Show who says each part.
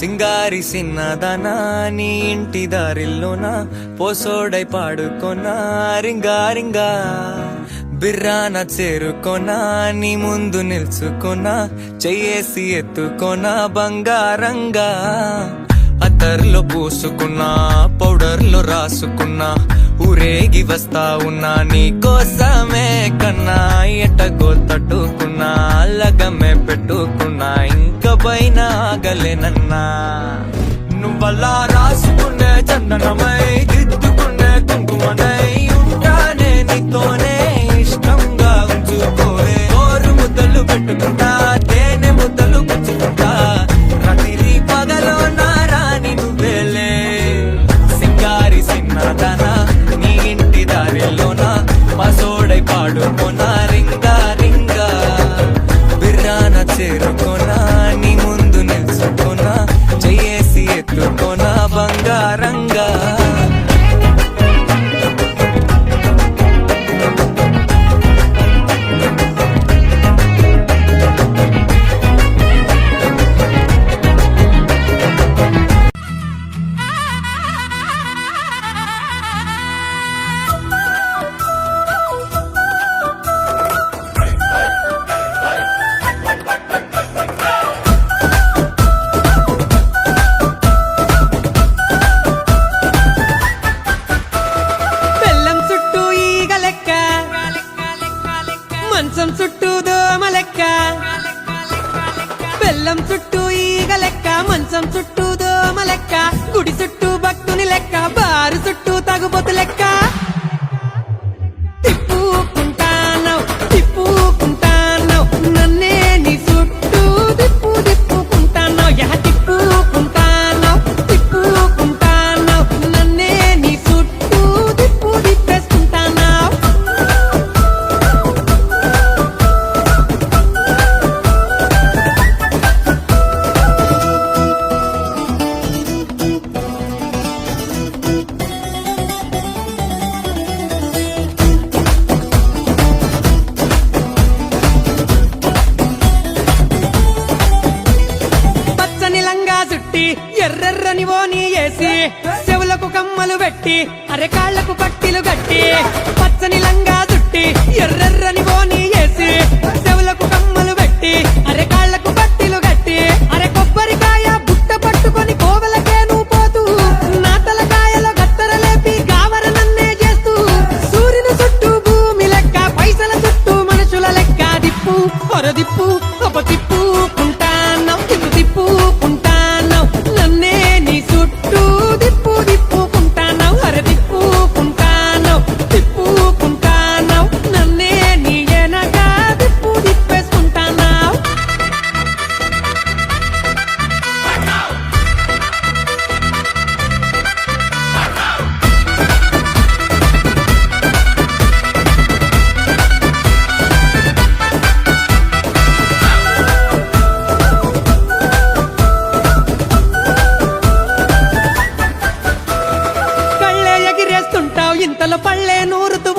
Speaker 1: సింగారి సిన్నదనా నీ ఇంటి దారిల్లోనా పోసోడై పాడుకొనా రింగా రింగా బిర్రాన చేరుకొనా నీ ముందు నిల్చుకొనా చెయ్యేసి ఎత్తుకొనా బంగారంగా అత్తర్లో పూసుకున్నా పౌడర్లో రాసుకున్నా ఊరేగి వస్తా ఉన్నా నీ కోసమే కన్నా ఎటగో తట్టుకున్నా లగమే పెట్టుకున్నా ఇంక పైన ఆగలేనన్నా నువ్వలా రాసుకునే చందనమై దిద్దుకునే కుంకుమనై ఉంటానే నీతోనే ఇష్టంగా ఉంచుకోవే ఓరు ముద్దలు పెట్టుకుంటా తేనె ముద్దలు పుచ్చుకుంటా రాత్రి పగలో నా రాణి నువ్వేలే సింగారి సిన్నదనా నీ ఇంటి దారిలోనా పసోడై పాడుకోనా రింగా రింగా బిర్రాన చేరుకోనా నీ ముందు నిల్చుకోనా చెయ్యేసి ఎత్తుకోనా బంగారంగా
Speaker 2: మంచం చుట్టూ దోమ లెక్క బెల్లం చుట్టూ ఈగ లెక్క మంచం చుట్టూ దోమ లెక్క గుడి చుట్టూ భక్తుని లెక్క బారు చుట్టూ తగుబోతు లెక్క తిప్పుకుంటానవ్ తిప్పుకుంటానవ్ నన్నే నీ చుట్టూ తిప్పుకుంటానవ్ తిప్పుకుంటానవ్ తిప్పుకుంటానవ్ నన్నే నీ చుట్టూ తిప్పేసుకుంటానవ్ ఎర్రెర్రని ఓని వేసి చెవులకు కమ్మలు పెట్టి అరె కాళ్లకు పట్టిలు గట్టి పచ్చని లంగా చుట్టి ఎర్రెర్రని ఓని వేసి చెవులకు కమ్మలు పెట్టి అరె కాళ్లకు పట్టిలు గట్టి అరె కొబ్బరికాయ బుట్ట పట్టుకొని కోవలకే నువ్వు పోతూ నా తలకాయలో గత్తర లేపి గావర నన్నే చేస్తూ సూర్యుని చుట్టూ భూమి లెక్క పైసల చుట్టూ మనుషుల లెక్క దిప్పు పొరదిప్పు ఒక తిప్పుకుంటాను కింద తిప్పుకుంటాను నన్నే నీ చుట్టూ తిప్పుకుంటాను అర తిప్పుకుంటాను తిప్పుకుంటాను నన్నే నీ ఎనక తిప్పేసుకుంటాను ఇంతలో పళ్ళే నూరుతూ